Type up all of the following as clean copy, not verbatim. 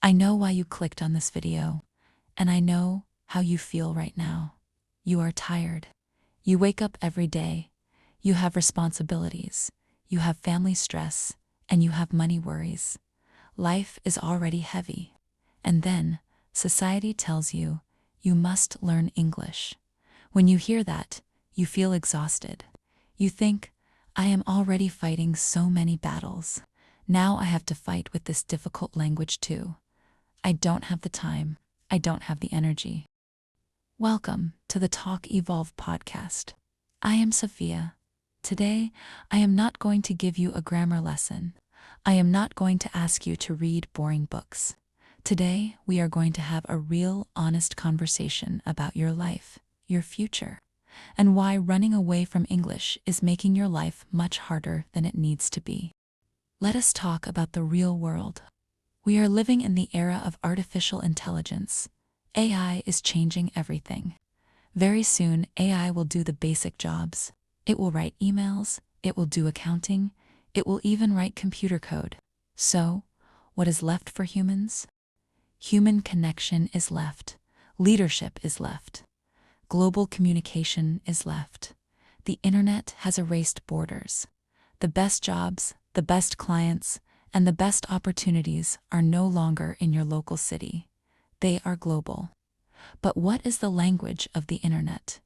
I know why you clicked on this video, and I know how you feel right now. You are tired. You wake up every day. You have responsibilities. You have family stress, and you have money worries. Life is already heavy. And then, society tells you, you must learn English. When you hear that, you feel exhausted. You think, I am already fighting so many battles. Now I have to fight with this difficult language too. I don't have the time. I don't have the energy. Welcome to the Talk Evolve podcast. I am Sophia. Today, I am not going to give you a grammar lesson. I am not going to ask you to read boring books. Today, we are going to have a real, honest conversation about your life, your future, and why running away from English is making your life much harder than it needs to be. Let us talk about the real world. We are living in the era of artificial intelligence. AI is changing everything. Very soon, AI will do the basic jobs. It will write emails, it will do accounting, it will even write computer code. So, what is left for humans? Human connection is left. Leadership is left. Global communication is left. The internet has erased borders. The best jobs, the best clients, and the best opportunities are no longer in your local city. They are global. But what is the language of the internet?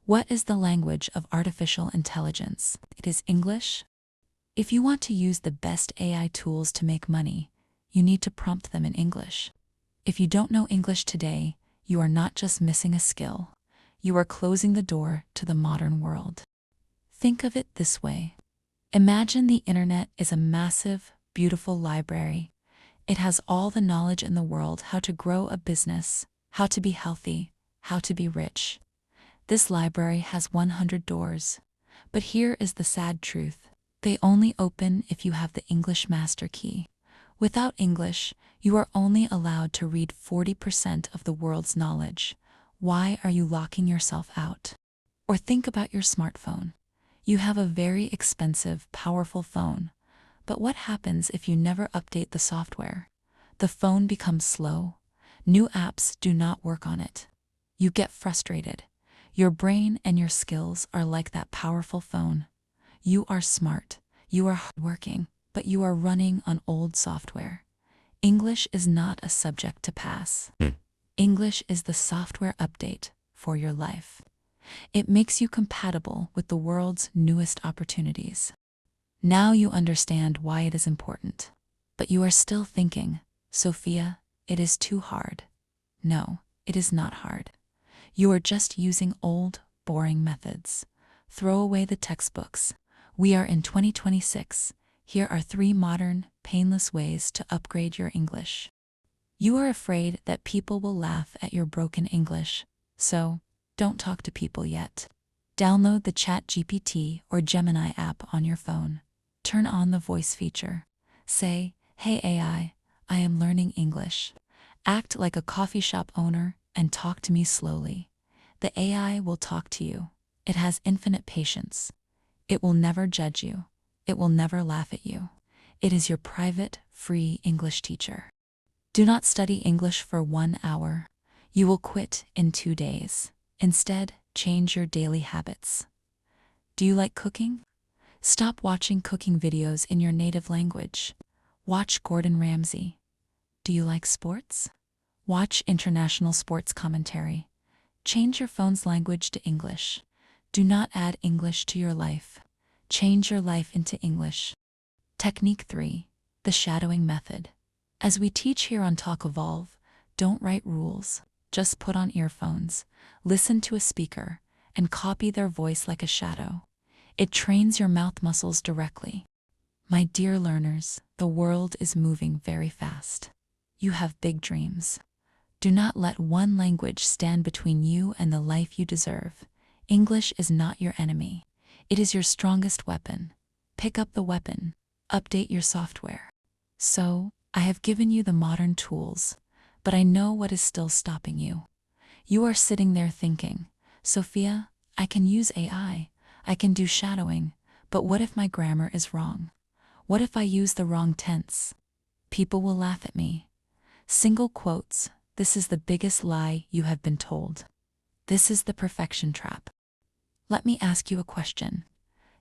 What is the language of artificial intelligence? It is English. If you want to use the best AI tools to make money, you need to prompt them in English. If you don't know English today, you are not just missing a skill. You are closing the door to the modern world. Think of it this way. Imagine the internet is a massive, beautiful library. It has all the knowledge in the world how to grow a business, how to be healthy, how to be rich. This library has 100 doors. But here is the sad truth. They only open if you have the English master key. Without English, you are only allowed to read 40% of the world's knowledge. Why are you locking yourself out? Or think about your smartphone. You have a very expensive, powerful phone. But what happens if you never update the software? The phone becomes slow. New apps do not work on it. You get frustrated. Your brain and your skills are like that powerful phone. You are smart. You are hardworking, but you are running on old software. English is not a subject to pass. English is the software update for your life. It makes you compatible with the world's newest opportunities. Now you understand why it is important. But you are still thinking, Sophia, it is too hard. No, it is not hard. You are just using old, boring methods. Throw away the textbooks. We are in 2026. Here are 3 modern, painless ways to upgrade your English. You are afraid that people will laugh at your broken English, so don't talk to people yet. Download the ChatGPT or Gemini app on your phone. Turn on the voice feature. Say, hey AI, I am learning English. Act like a coffee shop owner and talk to me slowly. The AI will talk to you. It has infinite patience. It will never judge you. It will never laugh at you. It is your private, free English teacher. Do not study English for 1 hour. You will quit in 2 days. Instead, change your daily habits. Do you like cooking? Stop watching cooking videos in your native language. Watch Gordon Ramsay. Do you like sports? Watch international sports commentary. Change your phone's language to English. Do not add English to your life. Change your life into English. Technique 3. The shadowing method. As we teach here on Talk Evolve, don't write rules. Just put on earphones, listen to a speaker, and copy their voice like a shadow. It trains your mouth muscles directly. My dear learners, the world is moving very fast. You have big dreams. Do not let one language stand between you and the life you deserve. English is not your enemy. It is your strongest weapon. Pick up the weapon. Update your software. So, I have given you the modern tools, but I know what is still stopping you. You are sitting there thinking, Sophia, I can use AI. I can do shadowing, but what if my grammar is wrong? What if I use the wrong tense? People will laugh at me. Single quotes. This is the biggest lie you have been told. This is the perfection trap. Let me ask you a question.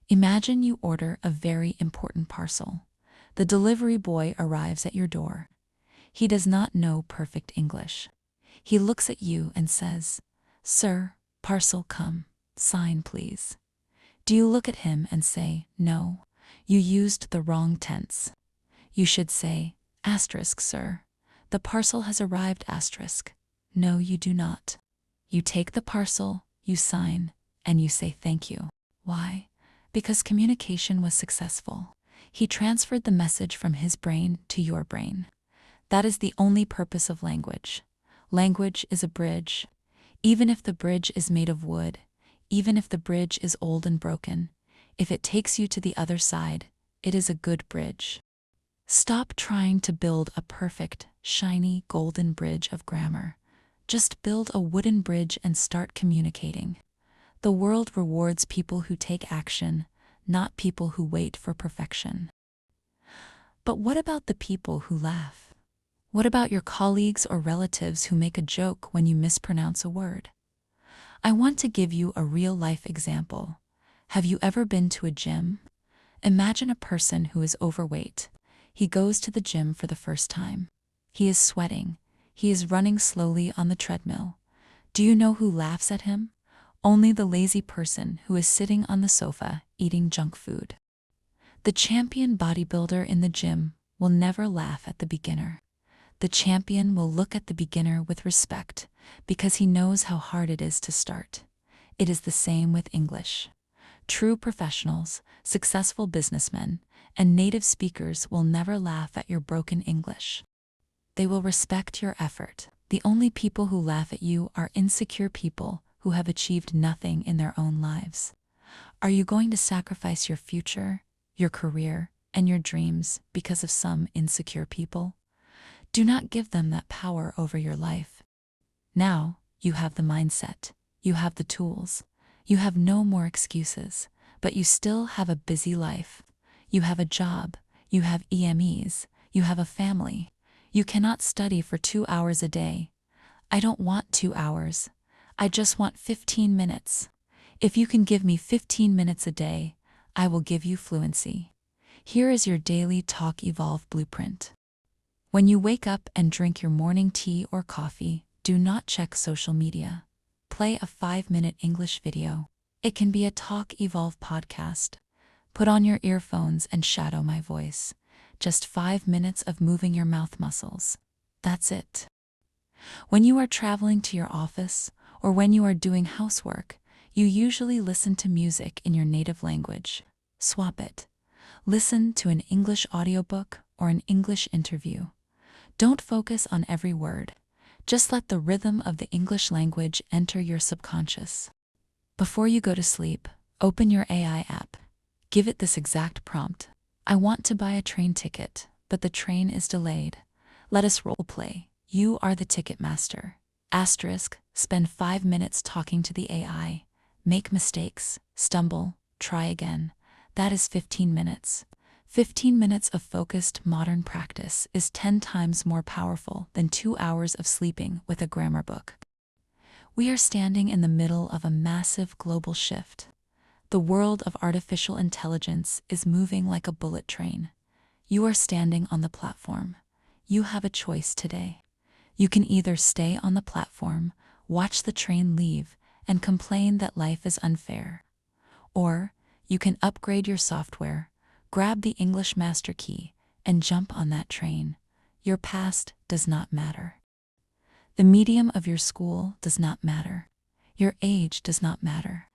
Imagine you order a very important parcel. The delivery boy arrives at your door. He does not know perfect English. He looks at you and says, "Sir, parcel come. Sign, please." Do you look at him and say, "No, you used the wrong tense. You should say, asterisk, sir. The parcel has arrived, asterisk." No, you do not. You take the parcel, you sign, and you say thank you. Why? Because communication was successful. He transferred the message from his brain to your brain. That is the only purpose of language. Language is a bridge. Even if the bridge is made of wood, even if the bridge is old and broken, if it takes you to the other side, it is a good bridge. Stop trying to build a perfect, shiny, golden bridge of grammar. Just build a wooden bridge and start communicating. The world rewards people who take action, not people who wait for perfection. But what about the people who laugh? What about your colleagues or relatives who make a joke when you mispronounce a word? I want to give you a real-life example. Have you ever been to a gym? Imagine a person who is overweight. He goes to the gym for the first time. He is sweating. He is running slowly on the treadmill. Do you know who laughs at him? Only the lazy person who is sitting on the sofa eating junk food. The champion bodybuilder in the gym will never laugh at the beginner. The champion will look at the beginner with respect because he knows how hard it is to start. It is the same with English. True professionals, successful businessmen, and native speakers will never laugh at your broken English. They will respect your effort. The only people who laugh at you are insecure people who have achieved nothing in their own lives. Are you going to sacrifice your future, your career, and your dreams because of some insecure people? Do not give them that power over your life. Now, you have the mindset. You have the tools. You have no more excuses, but you still have a busy life. You have a job. You have EMEs. You have a family. You cannot study for 2 hours a day. I don't want 2 hours. I just want 15 minutes. If you can give me 15 minutes a day, I will give you fluency. Here is your daily Talk Evolve blueprint. When you wake up and drink your morning tea or coffee, do not check social media. Play a 5-minute English video. It can be a Talk Evolve podcast. Put on your earphones and shadow my voice. Just 5 minutes of moving your mouth muscles. That's it. When you are traveling to your office or when you are doing housework, you usually listen to music in your native language. Swap it. Listen to an English audiobook or an English interview. Don't focus on every word. Just let the rhythm of the English language enter your subconscious. Before you go to sleep, open your AI app. Give it this exact prompt. I want to buy a train ticket, but the train is delayed. Let us role play. You are the ticket master. Asterisk, spend 5 minutes talking to the AI. Make mistakes, stumble, try again. That is 15 minutes. 15 minutes of focused modern practice is 10 times more powerful than 2 hours of sleeping with a grammar book. We are standing in the middle of a massive global shift. The world of artificial intelligence is moving like a bullet train. You are standing on the platform. You have a choice today. You can either stay on the platform, watch the train leave, and complain that life is unfair. Or you can upgrade your software, grab the English master key, and jump on that train. Your past does not matter. The medium of your school does not matter. Your age does not matter.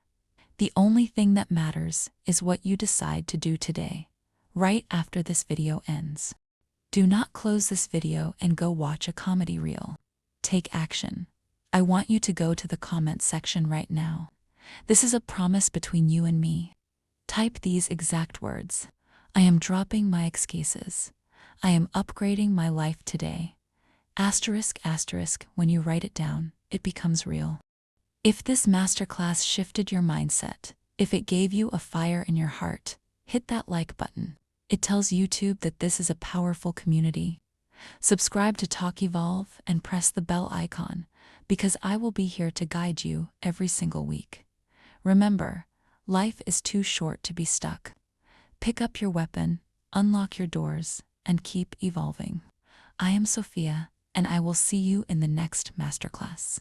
The only thing that matters is what you decide to do today, right after this video ends. Do not close this video and go watch a comedy reel. Take action. I want you to go to the comment section right now. This is a promise between you and me. Type these exact words. I am dropping my excuses. I am upgrading my life today. Asterisk, asterisk, when you write it down, it becomes real. If this masterclass shifted your mindset, if it gave you a fire in your heart, hit that like button. It tells YouTube that this is a powerful community. Subscribe to Talk Evolve and press the bell icon, because I will be here to guide you every single week. Remember, life is too short to be stuck. Pick up your weapon, unlock your doors, and keep evolving. I am Sophia, and I will see you in the next masterclass.